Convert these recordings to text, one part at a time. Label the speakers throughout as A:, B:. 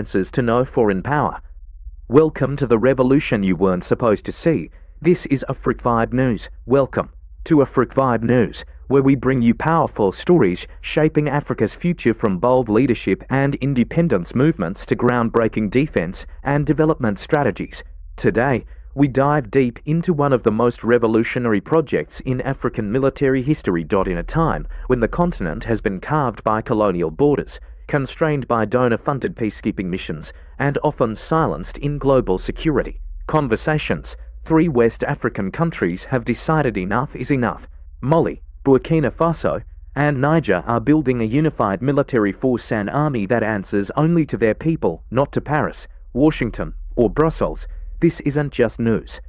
A: references to no foreign power. Welcome to the revolution you weren't supposed to see. This is Afrique Vibe News. Welcome to Afrique Vibe News, where we bring you powerful stories shaping Africa's future, from bold leadership and independence movements to groundbreaking defense and development strategies. Today, we dive deep into one of the most revolutionary projects in African military history. In a time when the continent has been carved by colonial borders, constrained by donor-funded peacekeeping missions, and often silenced in global security conversations, three West African countries have decided enough is enough. Mali, Burkina Faso, and Niger are building a unified military force, an army that answers only to their people, not to Paris, Washington, or Brussels. This isn't just news.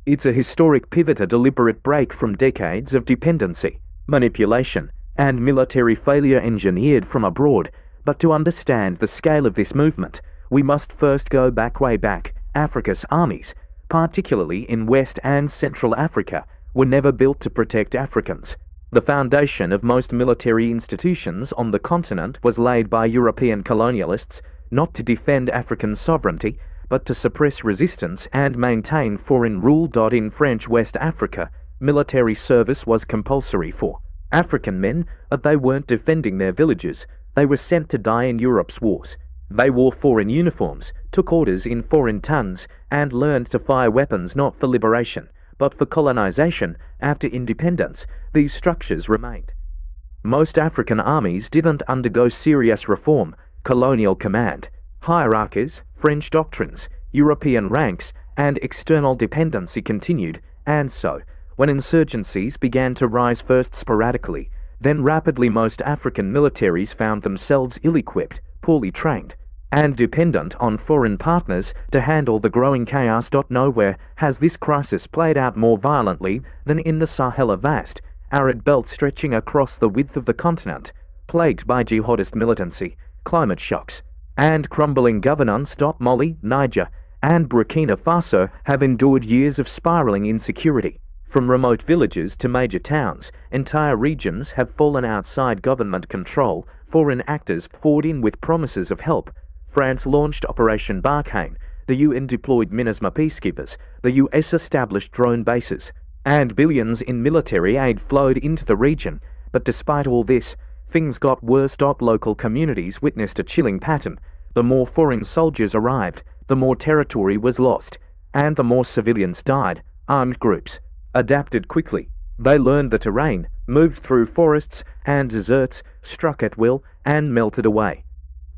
A: It's a historic pivot, a deliberate break from decades of dependency, manipulation, and military failure engineered from abroad. But to understand the scale of this movement, we must first go way back. Africa's armies, particularly in West and Central Africa, were never built to protect Africans. The foundation of most military institutions on the continent was laid by European colonialists, not to defend African sovereignty, but to suppress resistance and maintain foreign rule. In French West Africa, military service was compulsory for African men, but they weren't defending their villages. They were sent to die in Europe's wars. They wore foreign uniforms, took orders in foreign tongues, and learned to fire weapons not for liberation, but for colonization. After independence, these structures remained. Most African armies didn't undergo serious reform. Colonial command, hierarchies, French doctrines, European ranks, and external dependency continued, and so, when insurgencies began to rise, first sporadically, then rapidly, most African militaries found themselves ill-equipped, poorly trained, and dependent on foreign partners to handle the growing chaos. Nowhere has this crisis played out more violently than in the Sahel, a vast, arid belt stretching across the width of the continent, plagued by jihadist militancy, climate shocks, and crumbling governance. Mali, Niger, and Burkina Faso have endured years of spiraling insecurity. From remote villages to major towns, entire regions have fallen outside government control. Foreign actors poured in with promises of help. France launched Operation Barkhane, the UN deployed MINUSMA peacekeepers, the US established drone bases, and billions in military aid flowed into the region. But despite all this, things got worse. Local communities witnessed a chilling pattern. The more foreign soldiers arrived, the more territory was lost, and the more civilians died. Armed groups adapted quickly. They learned the terrain, moved through forests and deserts, struck at will, and melted away.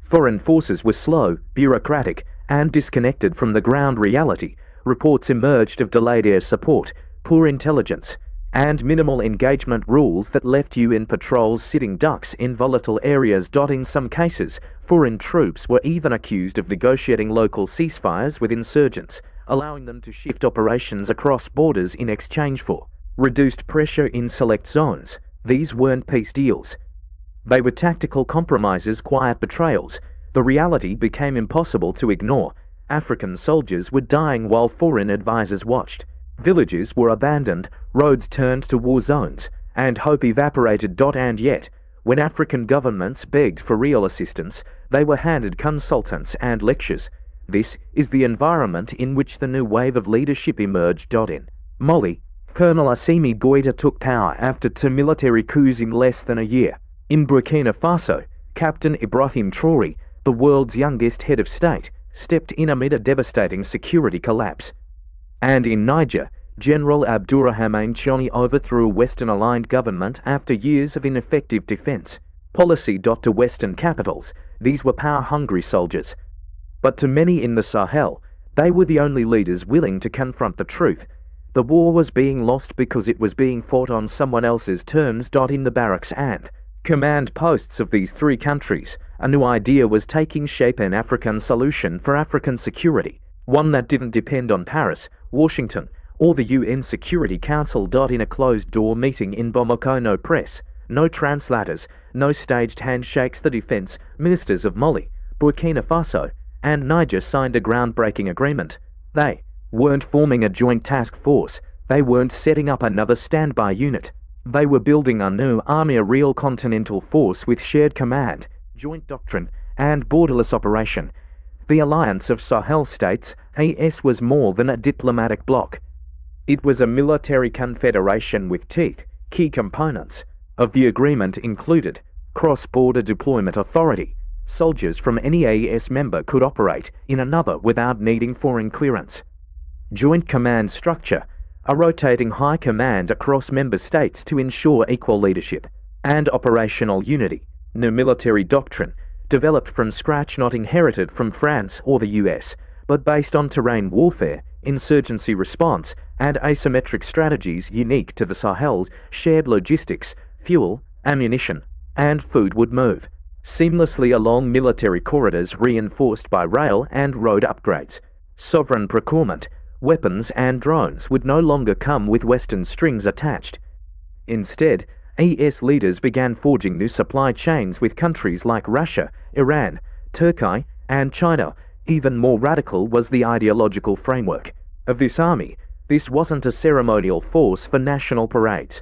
A: Foreign forces were slow, bureaucratic, and disconnected from the ground reality. Reports emerged of delayed air support, poor intelligence, and minimal engagement. Rules that left UN patrols sitting ducks in volatile areas. In some cases, foreign troops were even accused of negotiating local ceasefires with insurgents, allowing them to shift operations across borders in exchange for reduced pressure in select zones. These weren't peace deals. They were tactical compromises, quiet betrayals. The reality became impossible to ignore. African soldiers were dying while foreign advisors watched. Villages were abandoned, roads turned to war zones, and hope evaporated. And yet, when African governments begged for real assistance, they were handed consultants and lectures. This is the environment in which the new wave of leadership emerged. In Mali, Colonel Assimi Goïta took power after 2 military coups in less than a year. In Burkina Faso, Captain Ibrahim Traoré, the world's youngest head of state, stepped in amid a devastating security collapse. And in Niger, General Abdourahmane Tiani overthrew a Western-aligned government after years of ineffective defense policy. To Western capitals, these were power-hungry soldiers. But to many in the Sahel, they were the only leaders willing to confront the truth. The war was being lost because it was being fought on someone else's terms. In the barracks and command posts of these three countries, a new idea was taking shape: an African solution for African security, one that didn't depend on Paris, Washington, or the UN Security Council. In a closed-door meeting in Bamako, no press, no translators, no staged handshakes, the defense ministers of Mali, Burkina Faso, and Niger signed a groundbreaking agreement. They weren't forming a joint task force. They weren't setting up another standby unit. They were building a new army, a real continental force with shared command, joint doctrine, and borderless operation. The alliance of Sahel states, AES, was more than a diplomatic bloc. It was a military confederation with teeth. Key components of the agreement included cross-border deployment authority. Soldiers from any AES member could operate in another without needing foreign clearance. Joint command structure, a rotating high command across member states to ensure equal leadership. And operational unity, new military doctrine, developed from scratch, not inherited from France or the US, but based on terrain warfare, insurgency response, and asymmetric strategies unique to the Sahel. Shared logistics, fuel, ammunition, and food would move seamlessly along military corridors reinforced by rail and road upgrades. Sovereign procurement, weapons and drones would no longer come with Western strings attached. Instead, AES leaders began forging new supply chains with countries like Russia, Iran, Turkey, and China. Even more radical was the ideological framework of this army. This wasn't a ceremonial force for national parades.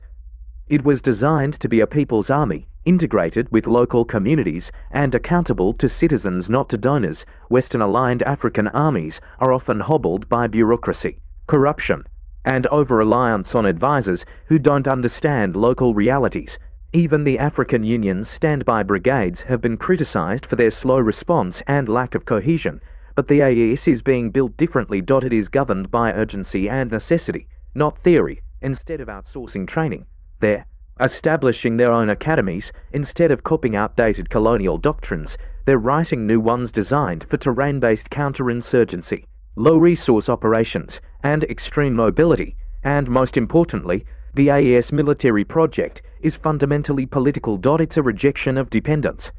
A: It was designed to be a people's army, integrated with local communities and accountable to citizens, not to donors. Western-aligned African armies are often hobbled by bureaucracy, corruption, and over-reliance on advisors who don't understand local realities. Even the African Union's standby brigades have been criticized for their slow response and lack of cohesion, but the AES is being built differently. It is governed by urgency and necessity, not theory. Instead of outsourcing training, they're establishing their own academies. Instead of copying outdated colonial doctrines, they're writing new ones designed for terrain-based counterinsurgency, low-resource operations, and extreme mobility. And most importantly, the AES military project is fundamentally political. It's a rejection of dependence.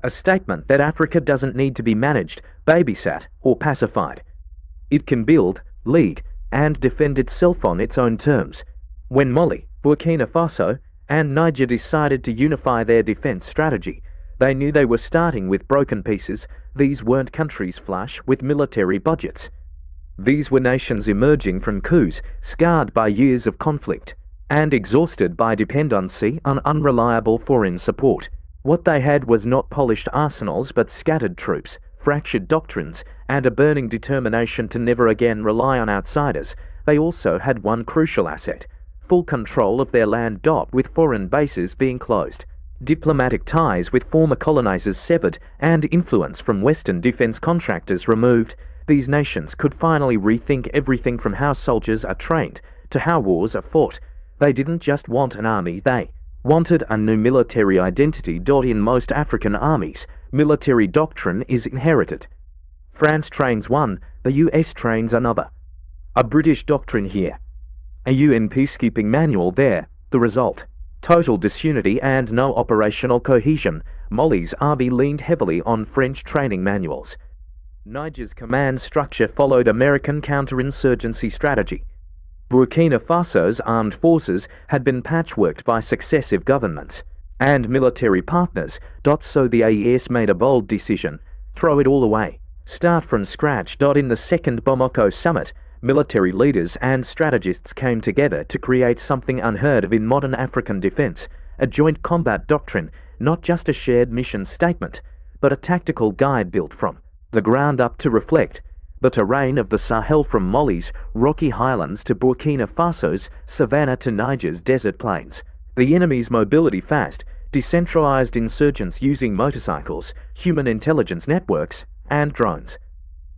A: A statement that Africa doesn't need to be managed, babysat, or pacified. It can build, lead, and defend itself on its own terms. When Mali, Burkina Faso, and Niger decided to unify their defense strategy, they knew they were starting with broken pieces. These weren't countries flush with military budgets. These were nations emerging from coups, scarred by years of conflict, and exhausted by dependency on unreliable foreign support. What they had was not polished arsenals but scattered troops, fractured doctrines, and a burning determination to never again rely on outsiders. They also had one crucial asset: full control of their land. With foreign bases being closed, diplomatic ties with former colonizers severed, and influence from Western defense contractors removed, these nations could finally rethink everything from how soldiers are trained to how wars are fought. They didn't just want an army, they wanted a new military identity. In most African armies, military doctrine is inherited. France trains one, the US trains another. A British doctrine here, a UN peacekeeping manual there. The result: total disunity and no operational cohesion. Mali's army leaned heavily on French training manuals. Niger's command structure followed American counterinsurgency strategy. Burkina Faso's armed forces had been patchworked by successive governments and military partners. So the AES made a bold decision: throw it all away, start from scratch. In the second Bamako summit, military leaders and strategists came together to create something unheard of in modern African defense: a joint combat doctrine, not just a shared mission statement, but a tactical guide built from the ground up to reflect the terrain of the Sahel, from Mali's rocky highlands to Burkina Faso's savanna to Niger's desert plains. The enemy's mobility fast, decentralized insurgents using motorcycles, human intelligence networks, and drones.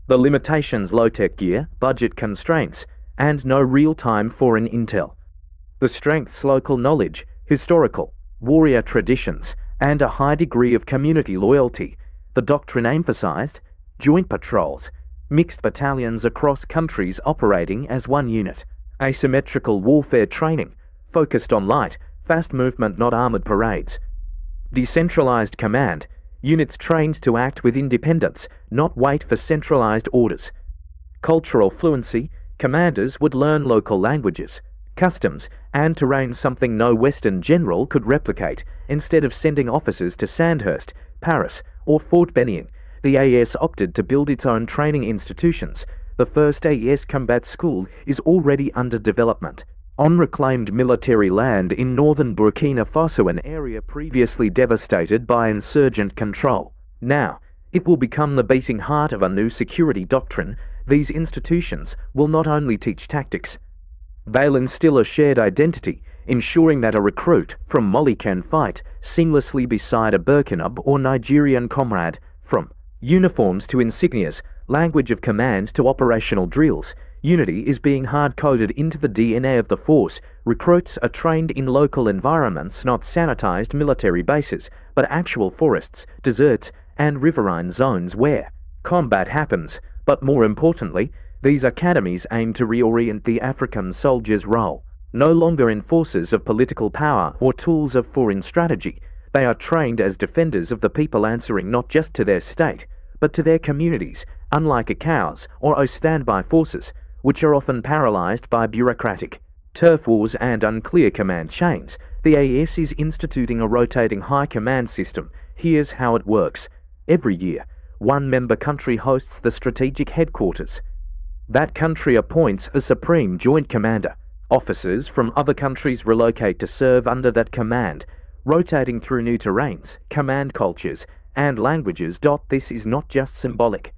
A: The limitations: low-tech gear, budget constraints, and no real-time foreign intel. The strengths: local knowledge, historical, warrior traditions, and a high degree of community loyalty. The doctrine emphasized joint patrols, mixed battalions across countries operating as one unit, asymmetrical warfare training, focused on light, fast movement, not armored parades. Decentralized command, units trained to act with independence, not wait for centralized orders. Cultural fluency, commanders would learn local languages, customs, and terrain, something no Western general could replicate. Instead of sending officers to Sandhurst, Paris, or Fort Benning, the AES opted to build its own training institutions. The first AES combat school is already under development on reclaimed military land in northern Burkina Faso, an area previously devastated by insurgent control. Now, It will become the beating heart of a new security doctrine. These institutions will not only teach tactics, they'll instill a shared identity, ensuring that a recruit from Mali can fight seamlessly beside a Burkina or Nigerian comrade. From uniforms to insignias, language of command to operational drills, unity is being hard-coded into the DNA of the force. Recruits are trained in local environments, not sanitized military bases, but actual forests, deserts, and riverine zones where combat happens. But more importantly, these academies aim to reorient the African soldier's role. No longer enforcers of political power or tools of foreign strategy, they are trained as defenders of the people, answering not just to their state, but to their communities, unlike ACOWs or standby forces, which are often paralyzed by bureaucratic turf wars and unclear command chains. The AES is instituting a rotating high command system. Here's how it works. Every year, one member country hosts the strategic headquarters. That country appoints a supreme joint commander. Officers from other countries relocate to serve under that command, rotating through new terrains, command cultures, and languages. This is not just symbolic.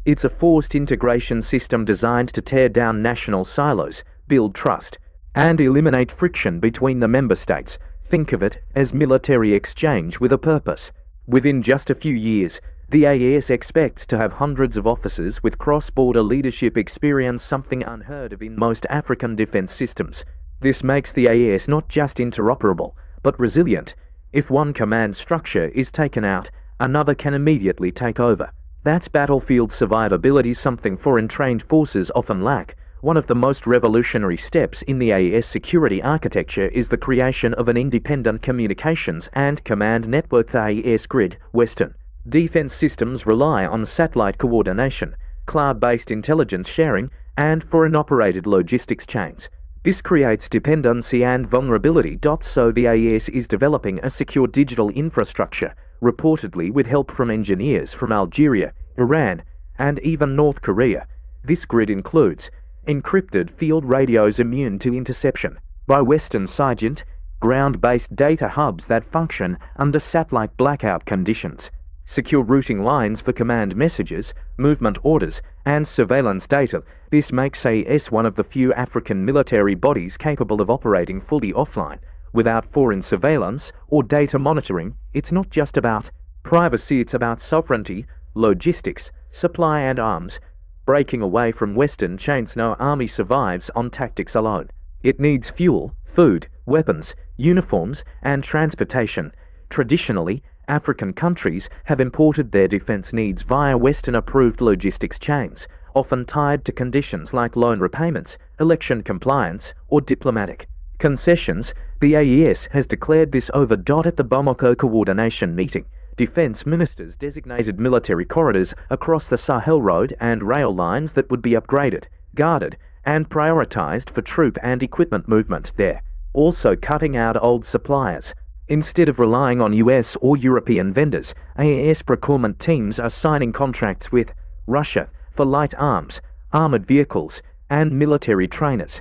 A: It's a forced integration system designed to tear down national silos, build trust, and eliminate friction between the member states. Think of it as military exchange with a purpose. Within just a few years, the AES expects to have hundreds of officers with cross-border leadership experience, something unheard of in most African defense systems. This makes the AES not just interoperable, but resilient. If one command structure is taken out, another can immediately take over. That's battlefield survivability, something foreign trained forces often lack. One of the most revolutionary steps in the AES security architecture is the creation of an independent communications and command network. The AES grid, Western defense systems rely on satellite coordination, cloud-based intelligence sharing, and foreign-operated logistics chains. This creates dependency and vulnerability. So the AES is developing a secure digital infrastructure, reportedly with help from engineers from Algeria, Iran, and even North Korea. This grid includes encrypted field radios immune to interception by Western SIGINT, ground-based data hubs that function under satellite blackout conditions, secure routing lines for command messages, movement orders, and surveillance data. This makes AES one of the few African military bodies capable of operating fully offline, without foreign surveillance or data monitoring. It's not just about privacy, it's about sovereignty, logistics, supply and arms. Breaking away from Western chains, no army survives on tactics alone. It needs fuel, food, weapons, uniforms, and transportation. Traditionally, African countries have imported their defense needs via Western-approved logistics chains, often tied to conditions like loan repayments, election compliance, or diplomatic concessions. The AES has declared this over. At the Bamako coordination meeting, defense ministers designated military corridors across the Sahel road and rail lines that would be upgraded, guarded, and prioritized for troop and equipment movement there, also cutting out old suppliers. Instead of relying on US or European vendors, AES procurement teams are signing contracts with Russia for light arms, armored vehicles, and military trainers,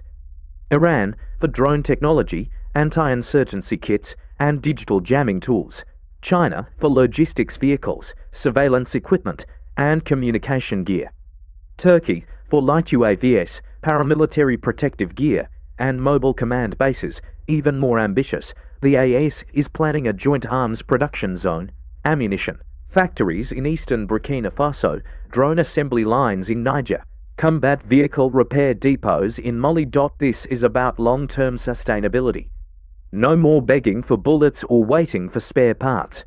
A: Iran for drone technology, anti-insurgency kits, and digital jamming tools, China for logistics vehicles, surveillance equipment, and communication gear, Turkey for light UAVs, paramilitary protective gear, and mobile command bases. Even more ambitious, the AES is planning a joint arms production zone, ammunition factories in eastern Burkina Faso, drone assembly lines in Niger, combat vehicle repair depots in Mali. This is about long-term sustainability. No more begging for bullets or waiting for spare parts.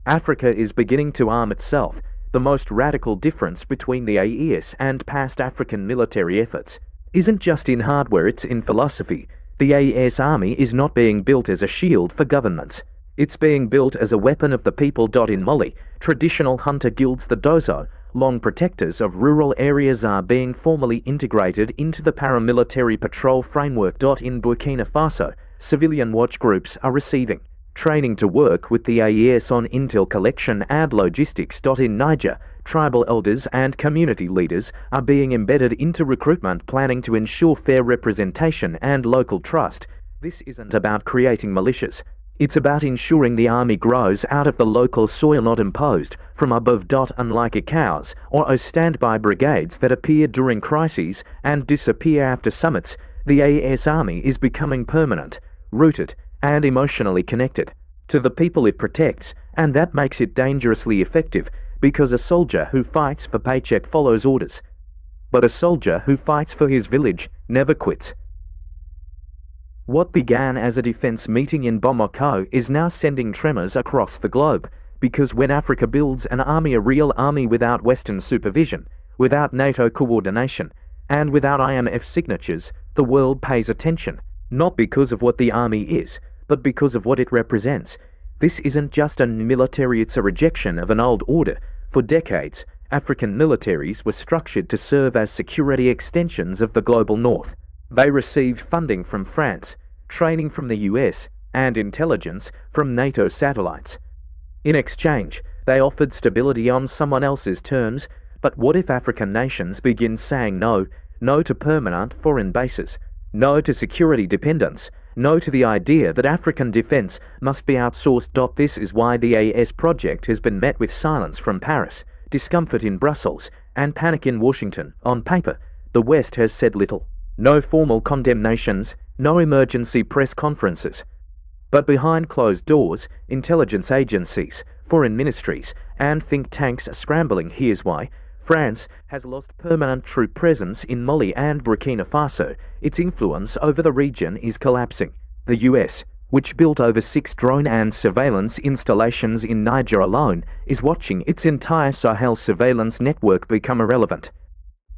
A: Africa is beginning to arm itself. The most radical difference between the AES and past African military efforts isn't just in hardware, it's in philosophy. The AES army is not being built as a shield for governments. It's being built as a weapon of the people. In Mali, traditional hunter guilds, the Dozo, long protectors of rural areas, are being formally integrated into the paramilitary patrol framework. In Burkina Faso, civilian watch groups are receiving training to work with the AES on intel collection and logistics. In Niger, tribal elders and community leaders are being embedded into recruitment planning to ensure fair representation and local trust. This isn't about creating militias. It's about ensuring the army grows out of the local soil, not imposed from above. Unlike ECOWAS or standby brigades that appear during crises and disappear after summits, the AES army is becoming permanent, rooted, and emotionally connected to the people it protects, and that makes it dangerously effective, because a soldier who fights for paycheck follows orders. But a soldier who fights for his village never quits. What began as a defense meeting in Bamako is now sending tremors across the globe, because when Africa builds an army, a real army without Western supervision, without NATO coordination, and without IMF signatures, the world pays attention, not because of what the army is, but because of what it represents. This isn't just a military, it's a rejection of an old order. For decades, African militaries were structured to serve as security extensions of the global north. They received funding from France, training from the US, and intelligence from NATO satellites. In exchange, they offered stability on someone else's terms. But what if African nations begin saying no to permanent foreign bases, no to security dependence, no to the idea that African defense must be outsourced? This is why the AES project has been met with silence from Paris, discomfort in Brussels, and panic in Washington. On paper, the West has said little. No formal condemnations, no emergency press conferences. But behind closed doors, intelligence agencies, foreign ministries, and think tanks are scrambling. Here's why. France has lost permanent troop presence in Mali and Burkina Faso. Its influence over the region is collapsing. The US, which built over 6 drone and surveillance installations in Niger alone, is watching its entire Sahel surveillance network become irrelevant.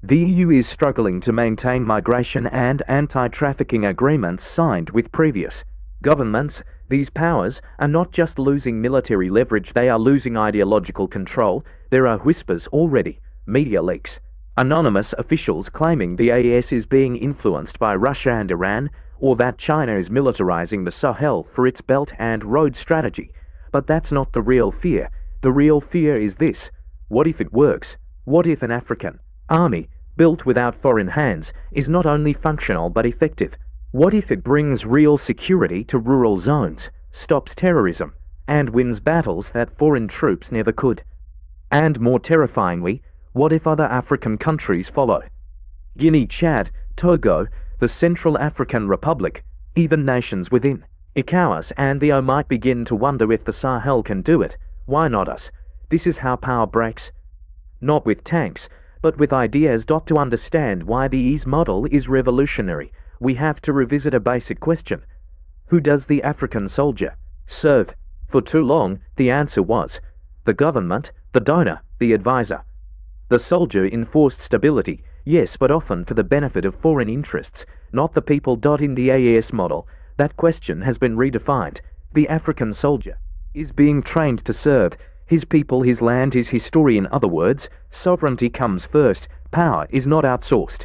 A: The EU is struggling to maintain migration and anti-trafficking agreements signed with previous governments. These powers are not just losing military leverage, they are losing ideological control. There are whispers already, media leaks, anonymous officials claiming the AES is being influenced by Russia and Iran, or that China is militarizing the Sahel for its Belt and Road strategy. But that's not the real fear. The real fear is this: what if it works? What if an African army, built without foreign hands, is not only functional but effective? What if it brings real security to rural zones, stops terrorism, and wins battles that foreign troops never could? And more terrifyingly, what if other African countries follow? Guinea, Chad, Togo, the Central African Republic, even nations within ECOWAS and the O might begin to wonder if the Sahel can do it. Why not us? This is how power breaks. Not with tanks, but with ideas. To understand why the EAS model is revolutionary, we have to revisit a basic question. Who does the African soldier serve? For too long, the answer was the government, the donor, the advisor. The soldier enforced stability, yes, but often for the benefit of foreign interests, not the people. In the AES model, that question has been redefined. The African soldier is being trained to serve his people, his land, his history. In other words, sovereignty comes first. Power is not outsourced.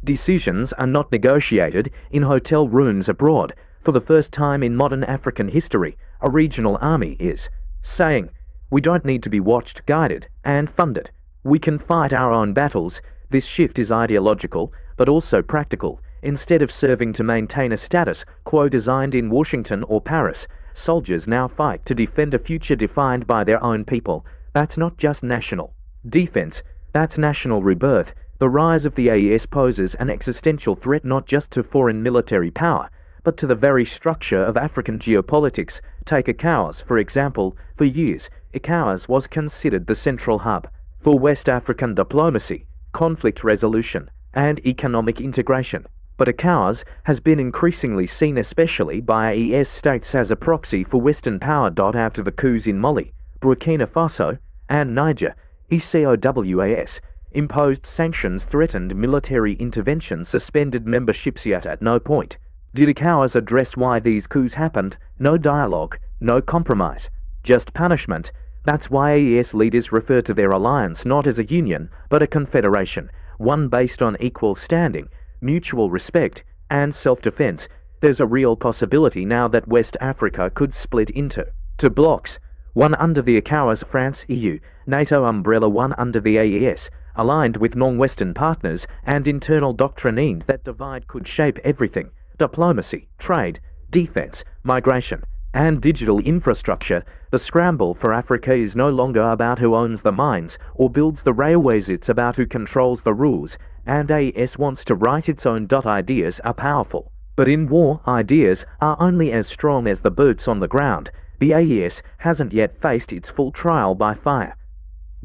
A: Decisions are not negotiated in hotel rooms abroad. For the first time in modern African history, a regional army is saying, we don't need to be watched, guided, and funded. We can fight our own battles. This shift is ideological, but also practical. Instead of serving to maintain a status quo designed in Washington or Paris, soldiers now fight to defend a future defined by their own people. That's not just national defense, that's national rebirth. The rise of the AES poses an existential threat not just to foreign military power, but to the very structure of African geopolitics. Take ECOWAS, for example. For years, ECOWAS was considered the central hub for West African diplomacy, conflict resolution, and economic integration. But ECOWAS has been increasingly seen, especially by AES states, as a proxy for Western power. After the coups in Mali, Burkina Faso, and Niger, ECOWAS imposed sanctions, threatened military intervention, suspended memberships. Yet at no point did ECOWAS address why these coups happened. No dialogue, no compromise, just punishment. That's why AES leaders refer to their alliance not as a union, but a confederation, one based on equal standing, mutual respect, and self-defense. There's a real possibility now that West Africa could split into two blocks, one under the ECOWAS France EU, NATO umbrella, one under the AES, aligned with non-Western partners, and internal doctrines that divide could shape everything: diplomacy, trade, defense, migration. and digital infrastructure, the scramble for Africa is no longer about who owns the mines or builds the railways, it's about who controls the rules, and AES wants to write its own. Ideas are powerful, but in war, ideas are only as strong as the boots on the ground. The AES hasn't yet faced its full trial by fire.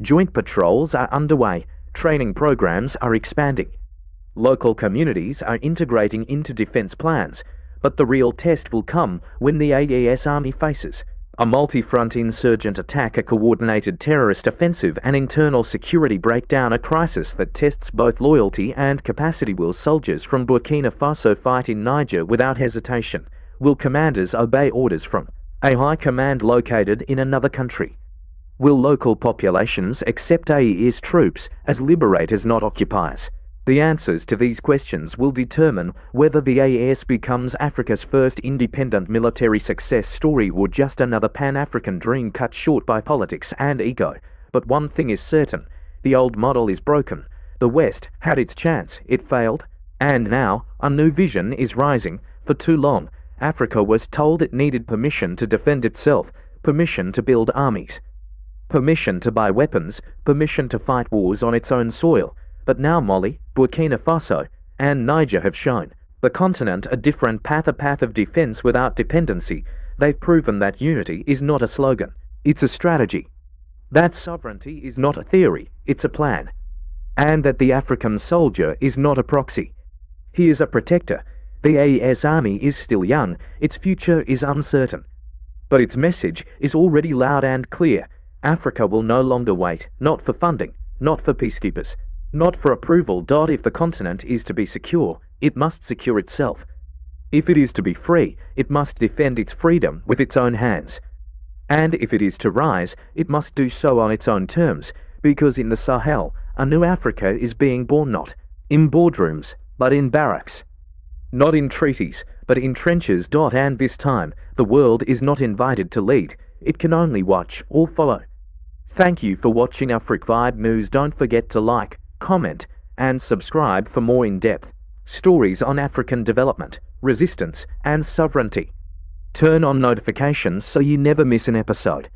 A: Joint patrols are underway, training programs are expanding. Local communities are integrating into defense plans, but the real test will come when the AES army faces a multi-front insurgent attack, a coordinated terrorist offensive, an internal security breakdown, a crisis that tests both loyalty and capacity. Will soldiers from Burkina Faso fight in Niger without hesitation? Will commanders obey orders from a high command located in another country? Will local populations accept AES troops as liberators, not occupiers? The answers to these questions will determine whether the AES becomes Africa's first independent military success story or just another Pan-African dream cut short by politics and ego. But one thing is certain, the old model is broken. The West had its chance, it failed, and now a new vision is rising. For too long, Africa was told it needed permission to defend itself, permission to build armies, permission to buy weapons, permission to fight wars on its own soil. But now Mali, Burkina Faso, and Niger have shown the continent a different path, a path of defense without dependency. They've proven that unity is not a slogan, it's a strategy. That sovereignty is not a theory, it's a plan. And that the African soldier is not a proxy. He is a protector. The AES army is still young, its future is uncertain. But its message is already loud and clear. Africa will no longer wait, not for funding, not for peacekeepers, not for approval. If the continent is to be secure, it must secure itself. If it is to be free, it must defend its freedom with its own hands. And if it is to rise, it must do so on its own terms, because in the Sahel, a new Africa is being born, not in boardrooms, but in barracks. Not in treaties, but in trenches. And this time, the world is not invited to lead, it can only watch or follow. Thank you for watching Afrique Vibe News. Don't forget to like, comment, and subscribe for more in-depth stories on African development, resistance, and sovereignty. Turn on notifications so you never miss an episode.